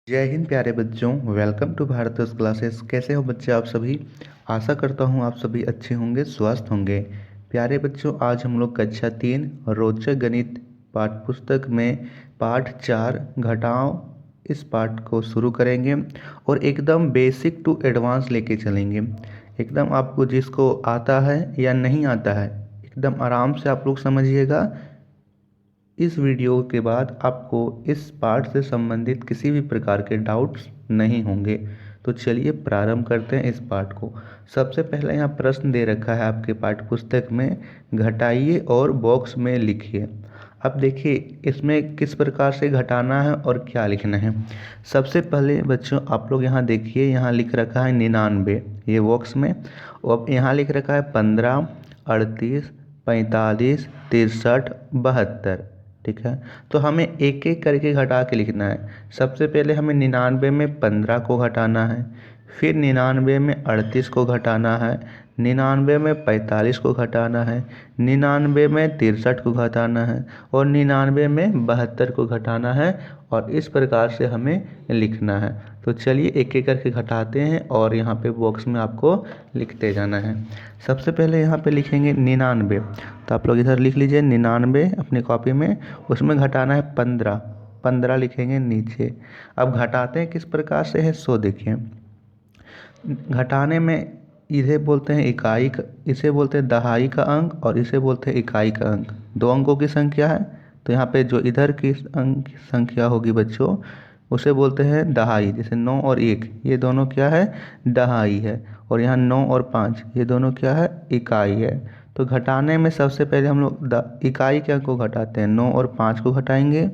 जय हिंद प्यारे बच्चों, वेलकम टू भारत क्लासेस। कैसे हो बच्चे आप सभी। आशा करता हूँ आप सभी अच्छे होंगे, स्वस्थ होंगे। प्यारे बच्चों, आज हम लोग कक्षा 3 रोचक गणित पाठ्य पुस्तक में पाठ 4 घटाओ इस पाठ को शुरू करेंगे और एकदम बेसिक टू एडवांस लेके चलेंगे। एकदम आपको जिसको आता है या नहीं आता है एकदम आराम से आप लोग समझिएगा। इस वीडियो के बाद आपको इस पाठ से संबंधित किसी भी प्रकार के डाउट्स नहीं होंगे। तो चलिए प्रारंभ करते हैं इस पाठ को। सबसे पहले यहाँ प्रश्न दे रखा है आपके पाठ्य पुस्तक में, घटाइए और बॉक्स में लिखिए। अब देखिए इसमें किस प्रकार से घटाना है और क्या लिखना है। सबसे पहले बच्चों आप लोग यहाँ देखिए, यहाँ लिख रखा है 99 ये बॉक्स में। और यहाँ लिख रखा है 15, 38, 45, 63, 72। ठीक है, तो हमें एक एक करके घटा के लिखना है। सबसे पहले हमें 99 में 15 को घटाना है, फिर 99 में 38 को घटाना है, 99 में 45 को घटाना है, 99 में 63 को घटाना है और 99 में 72 को घटाना है। और इस प्रकार से हमें लिखना है। तो चलिए एक एक करके घटाते हैं और यहाँ पे बॉक्स में आपको लिखते जाना है। सबसे पहले यहाँ पे लिखेंगे 99। तो आप लोग इधर लिख लीजिए 99 अपनी कॉपी में, उसमें घटाना है 15। 15 लिखेंगे नीचे। अब घटाते हैं किस प्रकार से है सो देखिए। घटाने में इसे बोलते हैं इकाई का, इसे बोलते हैं दहाई का अंक और इसे बोलते हैं इकाई का अंक। दो अंकों की संख्या है तो यहाँ पे जो इधर की अंक की संख्या होगी बच्चों उसे बोलते हैं दहाई। जैसे 9 और 1 ये दोनों क्या है, दहाई है। और यहाँ 9 और 5 ये दोनों क्या है, इकाई है। तो घटाने में सबसे पहले हम लोग इकाई के अंक को घटाते हैं, 9 और 5 को घटाएंगे।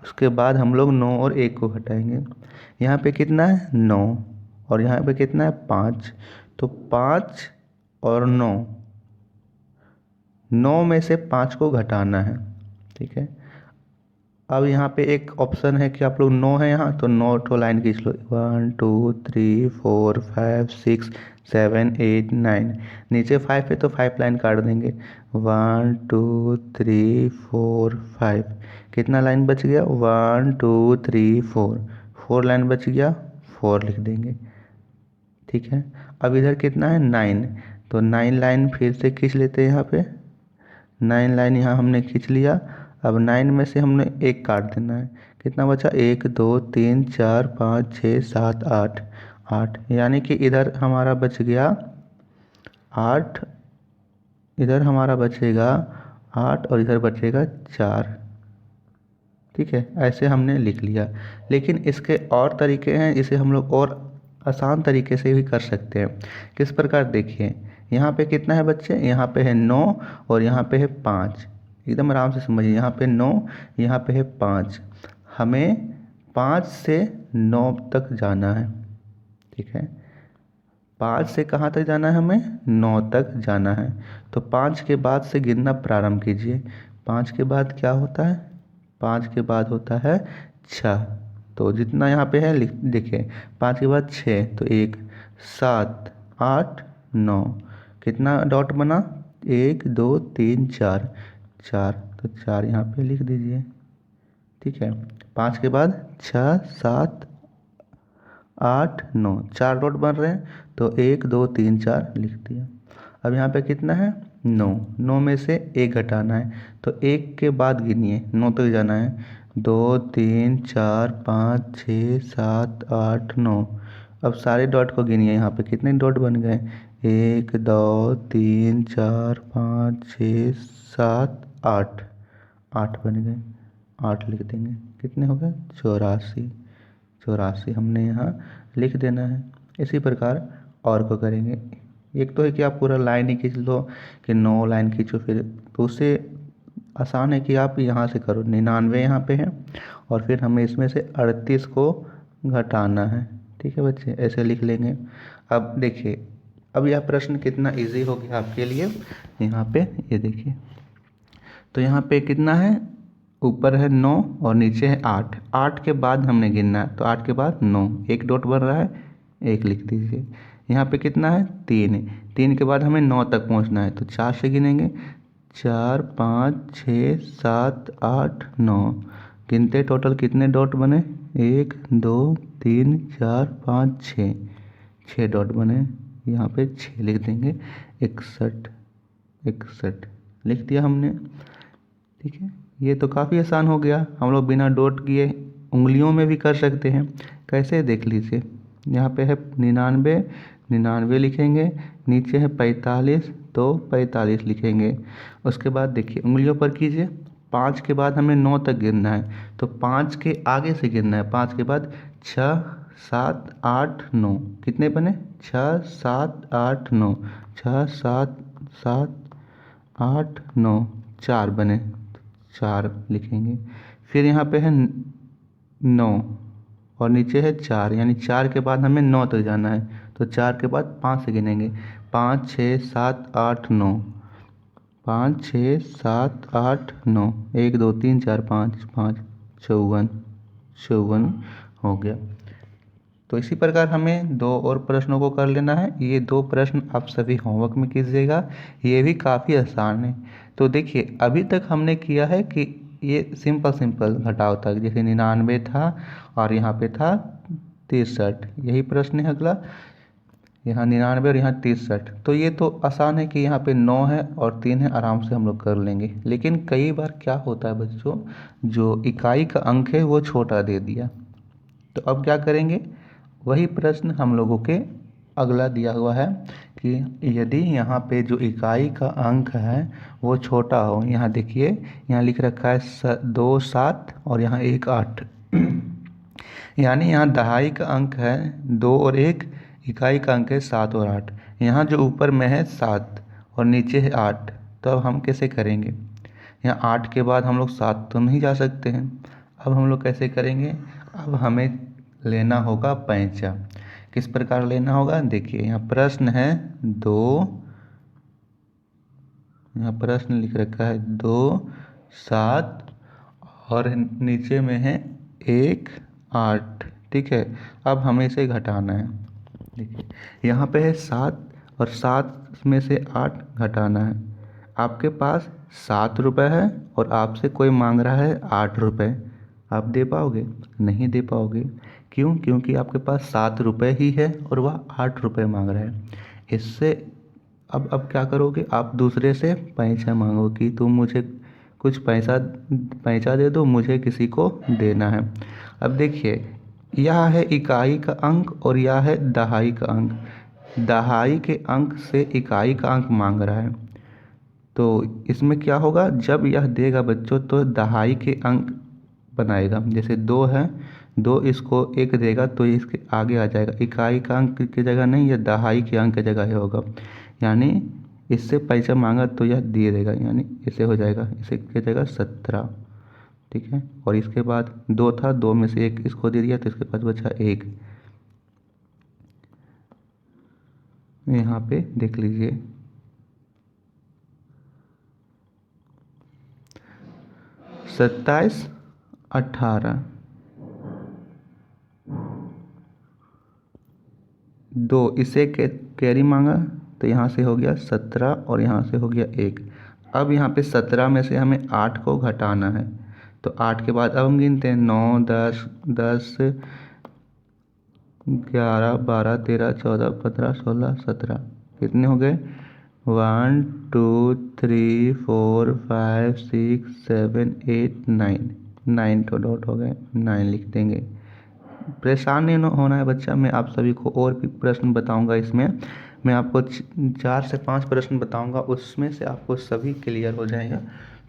उसके बाद हम लोग 9 और 1 को घटाएंगे। यहाँ पे कितना है 9 और यहाँ पे कितना है 5। तो 5 और 9, 9 में से 5 को घटाना है। ठीक है, अब यहाँ पे एक ऑप्शन है कि आप लोग 9 है यहाँ तो 9 ठो लाइन खींच लो, 1 2 3 4 5 6 7 8 9। नीचे 5 है तो 5 लाइन काट देंगे, 1 2 3 4 5। कितना लाइन बच गया, 1 2 3 4, 4 लाइन बच गया, 4 लिख देंगे। ठीक है, अब इधर कितना है 9, तो 9 लाइन फिर से खींच लेते हैं यहाँ पे। 9 लाइन यहाँ हमने खींच लिया। अब 9 में से हमने एक काट देना है। कितना बचा, 1 2 3 4 5 6 7 8, 8। यानी कि इधर हमारा बच गया 8, इधर हमारा बचेगा 8 और इधर बचेगा 4। ठीक है, ऐसे हमने लिख लिया। लेकिन इसके और तरीके हैं, इसे हम लोग और आसान तरीके से भी कर सकते हैं। किस प्रकार देखिए, यहाँ पे कितना है बच्चे, यहाँ पे है 9 और यहाँ पे है 5। एकदम आराम से समझिए, यहाँ पे 9 यहाँ पे है 5। हमें 5 से 9 तक जाना है। ठीक है, 5 से कहाँ तक जाना है, हमें 9 तक जाना है। तो 5 के बाद से गिनना प्रारंभ कीजिए। 5 के बाद क्या होता है, 5 के बाद होता है 6। तो जितना यहाँ पे है लिख देखिए, 5 के बाद 6 तो 1 7 8 9। कितना डॉट बना, 1 2 3 4, 4। तो 4 यहाँ पे लिख दीजिए। ठीक है, 5 के बाद 6 7 8 9, 4 डॉट बन रहे हैं तो 1 2 3 4 लिख दिया। अब यहाँ पे कितना है 9, 9 में से 1 घटाना है तो 1 के बाद गिनिए 9 तक जाना है, 2 3 4 5 6 7 8 9। अब सारे डॉट को गिनिए, यहाँ पे कितने डॉट बन गए, 1 2 3 4 5 6 7 8, 8 बन गए। 8 लिख देंगे, कितने हो गए 84। 84 हमने यहाँ लिख देना है। इसी प्रकार और को करेंगे। एक तो है कि आप पूरा लाइन ही खींच लो कि 9 लाइन खींचो, फिर तो उससे आसान है कि आप यहाँ से करो। 99 यहाँ पे है और फिर हमें इसमें से 38 को घटाना है। ठीक है बच्चे, ऐसे लिख लेंगे। अब देखिए, अब यह प्रश्न कितना इजी हो गया आपके लिए। यहाँ पे ये देखिए, तो यहाँ पे कितना है, ऊपर है 9 और नीचे है 8। 8 के बाद हमने गिनना है तो 8 के बाद 9, एक डॉट बन रहा है, एक लिख दीजिए। यहाँ पे कितना है 3, 3 के बाद हमें 9 तक पहुँचना है तो 4 से गिनेंगे, 4 5 6 7 8 9। गिनते टोटल कितने डॉट बने, 1 2 3 4 5 6, 6 डॉट बने, यहाँ पे 6 लिख देंगे। 61 61 लिख दिया हमने। ठीक है, ये तो काफ़ी आसान हो गया, हम लोग बिना डॉट किए उंगलियों में भी कर सकते हैं। कैसे देख लीजिए, यहाँ पे है 99, 99 लिखेंगे, नीचे है 45 तो 45 लिखेंगे। उसके बाद देखिए उंगलियों पर कीजिए, 5 के बाद हमें 9 तक गिनना है, तो 5 के आगे से गिनना है। 5 के बाद 6 7 8 9, कितने बने? 6 7 8 9, 6 7 7 8 9, 4 बने, 4 लिखेंगे। फिर यहाँ पे है 9 और नीचे है 4, यानी 4 के बाद हमें 9 तक जाना है, तो 4 के बाद 5 से गिनेंगे। 5 6 7 8 9, 5 6 7 8 9, 1 2 3 4 5 5, 54 54 हो गया। तो इसी प्रकार हमें 2 और प्रश्नों को कर लेना है। ये 2 प्रश्न आप सभी होमवर्क में कीजिएगा, ये भी काफ़ी आसान है। तो देखिए अभी तक हमने किया है कि ये सिंपल घटाव तक, जैसे 99 था और यहाँ पे था 63, यही प्रश्न है अगला। यहाँ 99 और यहाँ 63, तो ये तो आसान है कि यहाँ पे 9 है और 3 है, आराम से हम लोग कर लेंगे। लेकिन कई बार क्या होता है बच्चों, जो इकाई का अंक है वो छोटा दे दिया, तो अब क्या करेंगे, वही प्रश्न हम लोगों के अगला दिया हुआ है कि यदि यहाँ पे जो इकाई का अंक है वो छोटा हो। यहाँ देखिए, यहाँ लिख रखा है 2 7 और यहाँ 1 8, यानी यहाँ दहाई का अंक है 2 और 1, इकाई का अंक है 7 और 8। यहाँ जो ऊपर में है 7 और नीचे है 8, तो अब हम कैसे करेंगे? यहाँ 8 के बाद हम लोग 7 तो नहीं जा सकते हैं, अब हम लोग कैसे करेंगे? अब हमें लेना होगा पैंचा। किस प्रकार लेना होगा? देखिए यहाँ प्रश्न है 2, यहाँ प्रश्न लिख रखा है 2 7 और नीचे में है 1 8। ठीक है, अब हमें इसे घटाना है। देखिए यहाँ पे है 7 और 7 में से 8 घटाना है। आपके पास 7 रुपये है और आपसे कोई मांग रहा है 8 रुपये, आप दे पाओगे? नहीं दे पाओगे। क्यों? क्योंकि आपके पास 7 रुपये ही है और वह 8 रुपये मांग रहा है। इससे अब क्या करोगे? आप दूसरे से पैसा मांगो कि तुम मुझे कुछ पैसा दे दो, मुझे किसी को देना है। अब देखिए यह है इकाई का अंक और यह है दहाई का अंक। दहाई के अंक से इकाई का अंक मांग रहा है, तो इसमें क्या होगा, जब यह देगा बच्चों तो दहाई के अंक बनाएगा। जैसे 2 है, 2 इसको 1 देगा तो इसके आगे आ जाएगा, इकाई का अंक की जगह नहीं, यह दहाई के अंक की जगह ही होगा। यानी इससे पैसा मांगा तो यह दे देगा, यानी इसे हो जाएगा, इसे की जगह 17। ठीक है, और इसके बाद 2 था, 2 में से 1 इसको दे दिया तो इसके पास बचा 1। यहाँ पे देख लीजिए 27 18, 2 इसे कैरी मांगा तो यहाँ से हो गया 17 और यहाँ से हो गया 1। अब यहाँ पे 17 में से हमें 8 को घटाना है, तो 8 के बाद अब हम गिनते हैं 9 10 10 11 12 13 14 15 16 17, कितने हो गए? 1 2 3 4 5 6 7 8 9, 9 तो डॉट हो गए, 9 लिख देंगे। परेशान नहीं होना है बच्चा, मैं आप सभी को और भी प्रश्न बताऊंगा। इसमें मैं आपको 4 से 5 प्रश्न बताऊंगा, उसमें से आपको सभी क्लियर हो जाएगा।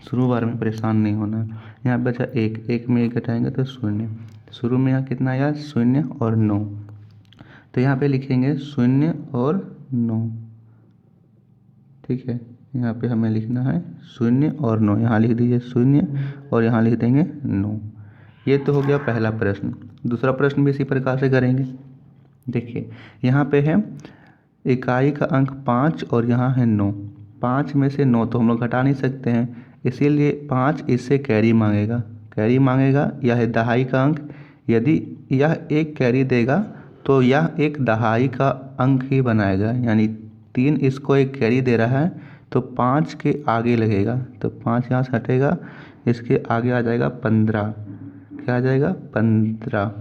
शुरू बार में परेशान नहीं होना है। यहाँ बचा 1, 1 में 1 घटाएंगे तो 0। शुरू में यहाँ कितना आया? 0 और 9, तो यहाँ पे लिखेंगे 0 और 9। ठीक है, यहाँ पे हमें लिखना है 0 और 9, यहाँ लिख दीजिए 0 और यहाँ लिख देंगे 9। ये तो हो गया पहला प्रश्न। दूसरा प्रश्न भी इसी प्रकार से करेंगे। देखिए यहाँ पे है इकाई का अंक 5 और यहाँ है 9। 5 में से 9 तो हम लोग घटा नहीं सकते हैं, इसीलिए 5 इससे कैरी मांगेगा। कैरी मांगेगा, यह है दहाई का अंक। यदि यह एक कैरी देगा तो यह एक दहाई का अंक ही बनाएगा, यानी 3 इसको एक कैरी दे रहा है तो 5 के आगे लगेगा, तो 5 यहाँ से हटेगा, इसके आगे आ जाएगा 15। क्या आ जाएगा? 15।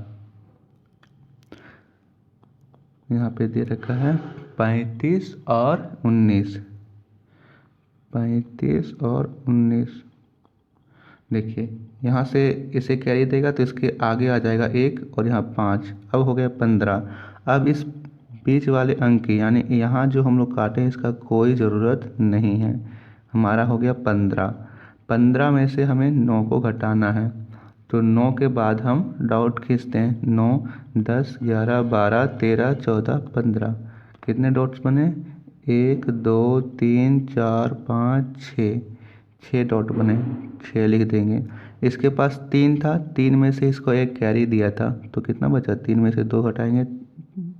यहाँ पे दे रखा है 35 और 19, 35 और 19। देखिए यहाँ से इसे कैरी देगा तो इसके आगे आ जाएगा 1 और यहाँ 5, अब हो गया 15। अब इस बीच वाले अंक की यानी यहाँ जो हम लोग काटे इसका कोई ज़रूरत नहीं है, हमारा हो गया 15। 15 में से हमें 9 को घटाना है, तो 9 के बाद हम डॉट खींचते हैं, 9, 10, 11, 12, 13, 14, 15। कितने डॉट्स बने? 1, 2, 3, 4, 5, 6, 6 डॉट बने, 6 लिख देंगे। इसके पास 3 था, 3 में से इसको एक कैरी दिया था, तो कितना बचा? 3 में से 2 घटाएंगे,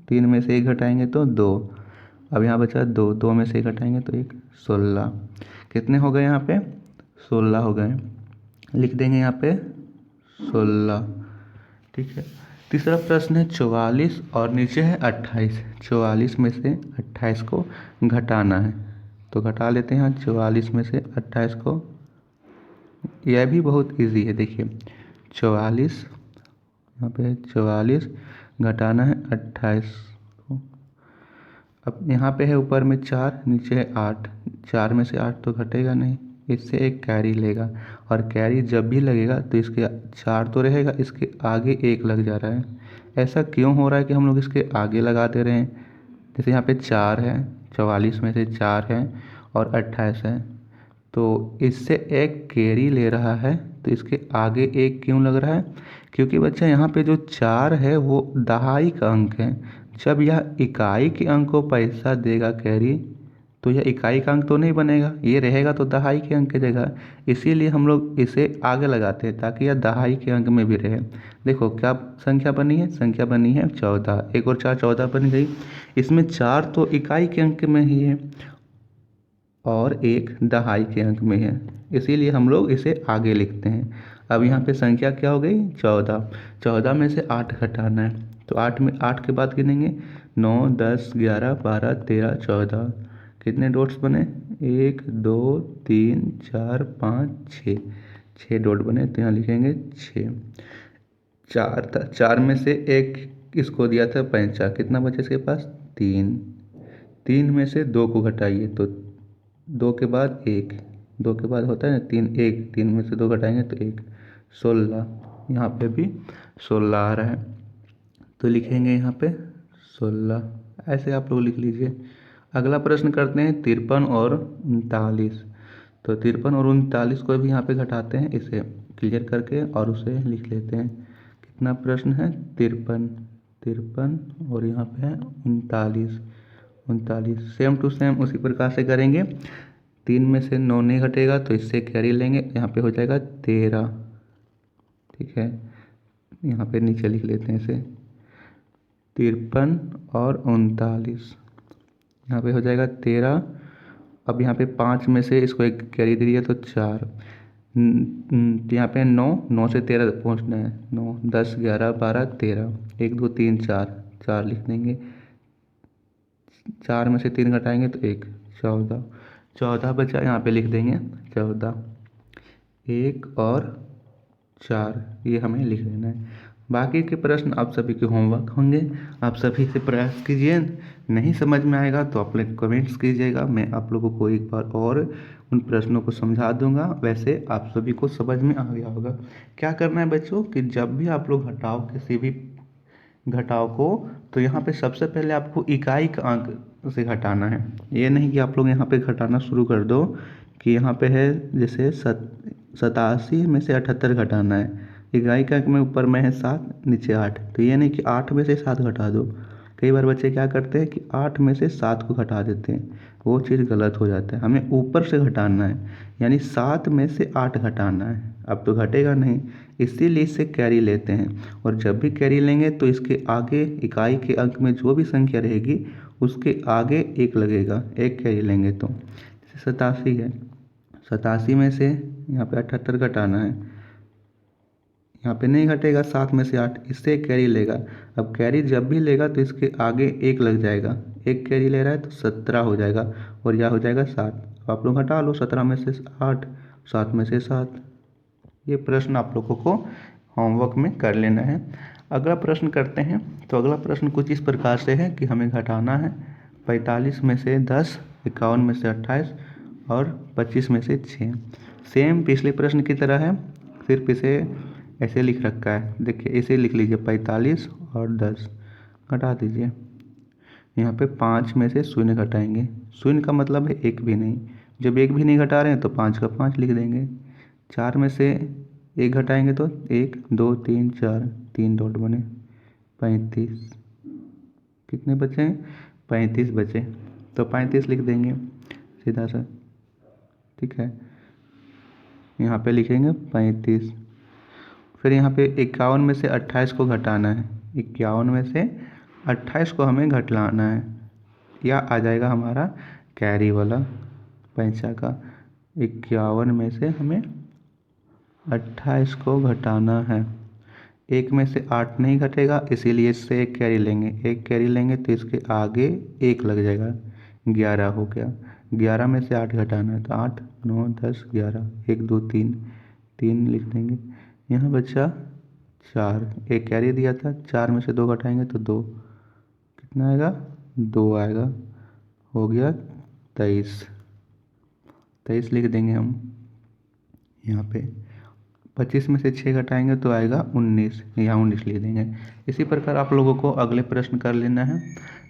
3 में से 1 घटाएंगे तो 2। अब यहाँ बचा 2, 2 में से 1 घटाएंगे तो 1, 16। कितने हो गए यहाँ पे? 16 हो गए। लिख देंगे यहाँ पे 16। ठीक है। तीसरा प्रश्न है 44 और नीचे है 28। 44 में से 28 को घटाना है, तो घटा लेते हैं यहाँ 44 में से 28 को। यह भी बहुत इजी है, देखिए 44, यहाँ पे 44 घटाना है 28 को। अब यहाँ पे है ऊपर में 4, नीचे है 8, 4 में से 8 तो घटेगा नहीं, इससे एक कैरी लेगा, और कैरी जब भी लगेगा तो इसके 4 तो रहेगा, इसके आगे 1 लग जा रहा है। ऐसा क्यों हो रहा है कि हम लोग इसके आगे लगा दे रहे हैं? जैसे यहाँ पे 4 है, 44 में से 4 है और 28 है, तो इससे एक कैरी ले रहा है, तो इसके आगे 1 क्यों लग रहा है? क्योंकि बच्चा यहाँ पे जो 4 है वो दहाई का अंक है। जब यह इकाई के अंक को पैसा देगा कैरी, तो यह इकाई का अंक तो नहीं बनेगा, ये रहेगा तो दहाई के अंक की जगह। इसीलिए हम लोग इसे आगे लगाते हैं ताकि यह दहाई के अंक में भी रहे। देखो क्या संख्या बनी है? संख्या बनी है 14, 1 और 4 14 बन गई। इसमें 4 तो इकाई के अंक में ही है और 1 दहाई के अंक में है, इसीलिए हम लोग इसे आगे लिखते हैं। अब यहाँ पे संख्या क्या हो गई? 14। 14 में से 8 घटाना है, तो 8 में 8 के बाद गिनेंगे 9, 10, 11, 12, 13, 14। कितने डॉट्स बने? 1, 2, 3, 4, 5, 6, 6 डॉट बने, तो यहाँ लिखेंगे 6। 4 था, 4 में से 1 इसको दिया था 5, कितना बचा इसके पास? 3। 3 में से 2 को घटाइए, तो 2 के बाद 1, 2 के बाद होता है ना 3, 1, 3 में से 2 घटाएंगे तो 1, 16। यहाँ पे भी 16 आ रहा है, तो लिखेंगे यहाँ पे 16। ऐसे आप लोग लिख लीजिए। अगला प्रश्न करते हैं 53 और 39। तो 53 और 39 को भी यहाँ पे घटाते हैं, इसे क्लियर करके और उसे लिख लेते हैं। कितना प्रश्न है? 53, 53 और यहाँ पे है 39, 39। सेम टू सेम उसी प्रकार से करेंगे। 3 में से 9 नहीं घटेगा तो इससे कैरी लेंगे, यहाँ पे हो जाएगा 13। ठीक है, यहाँ पे नीचे लिख लेते हैं इसे 53 और 39, यहाँ पे हो जाएगा 13। अब यहाँ पे 5 में से इसको एक कैरी दे दिया तो 4, यहाँ पे 9, 9 से 13 पहुँचना है, 9, 10, 11, 12, 13, 1, 2, 3, 4, 4 लिख देंगे। 4 में से 3 घटाएंगे तो 1, 14, 14 बचा, यहाँ पे लिख देंगे 14। 1 और 4 ये हमें लिख लेना है। बाकी के प्रश्न आप सभी के होमवर्क होंगे, आप सभी से प्रयास कीजिए। नहीं समझ में आएगा तो आप लोग कमेंट्स कीजिएगा, मैं आप लोगों को एक बार और उन प्रश्नों को समझा दूंगा। वैसे आप सभी को समझ में आ गया होगा। क्या करना है बच्चों कि जब भी आप लोग घटाओ किसी भी घटाव को, तो यहाँ पे सबसे पहले आपको इकाई का अंक से घटाना है। ये नहीं कि आप लोग यहाँ पे घटाना शुरू कर दो कि यहाँ पे है जैसे 87 में से 78 घटाना है, इकाई का अंक में ऊपर में है 7, नीचे 8, तो ये नहीं कि 8 में से 7 घटा दो। कई बार बच्चे क्या करते हैं कि 8 में से 7 को घटा देते हैं, वो चीज़ गलत हो जाता है। हमें ऊपर से घटाना है, यानी 7 में से 8 घटाना है। अब तो घटेगा नहीं, इसीलिए इससे कैरी लेते हैं, और जब भी कैरी लेंगे तो इसके आगे इकाई के अंक में जो भी संख्या रहेगी उसके आगे 1 लगेगा, 1 कैरी लेंगे तो। जैसे 87 है, 87 में से यहाँ पे 78 घटाना है, यहाँ पे नहीं घटेगा, 7 में से 8, इससे एक कैरी लेगा। अब कैरी जब भी लेगा तो इसके आगे 1 लग जाएगा, 1 कैरी ले रहा है तो 17 हो जाएगा, और यह हो जाएगा 7। अब आप लोग घटा लो, 17 में से 8, 7 में से 7। ये प्रश्न आप लोगों को होमवर्क में कर लेना है। अगला प्रश्न करते हैं। तो अगला प्रश्न कुछ इस प्रकार से है कि हमें घटाना है 45 में से 10, 51 में से 28 और 25 में से 6। सेम पिछले प्रश्न की तरह है, सिर्फ इसे ऐसे लिख रखा है। देखिए इसे लिख लीजिए 45 और 10 घटा दीजिए। यहाँ पे 5 में से शून्य घटाएंगे, शून्य का मतलब है एक भी नहीं। जब एक भी नहीं घटा रहे हैं तो 5 का 5 लिख देंगे। 4 में से एक घटाएंगे तो 1 2 3 4, 3 डॉट बने 35। कितने बचे? 35 बचे, तो 35 लिख देंगे सीधा सा। ठीक है, यहाँ पे लिखेंगे 35। फिर यहाँ पे 51 में से 28 को घटाना है। 51 में से 28 को हमें घटाना है, या आ जाएगा हमारा कैरी वाला पैंचा का। 51 में से हमें 28 को घटाना है। एक में से 8 नहीं घटेगा, इसीलिए इससे एक कैरी लेंगे। एक कैरी लेंगे तो इसके आगे एक लग जाएगा, 11 हो गया। 11 में से 8 घटाना है तो 8 9 10 11, 1 2 3, 3 लिख देंगे। यहाँ बचा 4, एक कैरी दिया था। 4 में से 2 घटाएंगे तो 2, कितना आएगा? 2 आएगा। हो गया 23, 23 लिख देंगे हम यहाँ पे। 25 में से 6 घटाएंगे तो आएगा 19, यहाँ 19 लिख देंगे। इसी प्रकार आप लोगों को अगले प्रश्न कर लेना है।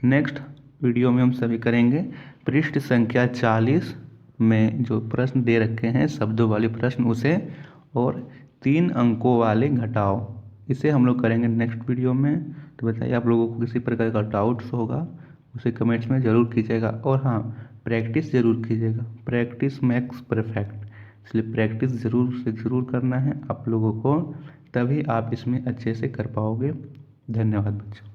नेक्स्ट वीडियो में हम सभी करेंगे पृष्ठ संख्या 40 में जो प्रश्न दे रखे हैं शब्दों वाले प्रश्न, उसे और 3 अंकों वाले घटाओ, इसे हम लोग करेंगे नेक्स्ट वीडियो में। तो बताइए आप लोगों को किसी प्रकार का डाउट्स होगा उसे कमेंट्स में ज़रूर कीजिएगा। और हाँ, प्रैक्टिस ज़रूर कीजिएगा, प्रैक्टिस मेक्स परफेक्ट, इसलिए प्रैक्टिस ज़रूर से ज़रूर करना है आप लोगों को, तभी आप इसमें अच्छे से कर पाओगे। धन्यवाद बच्चों।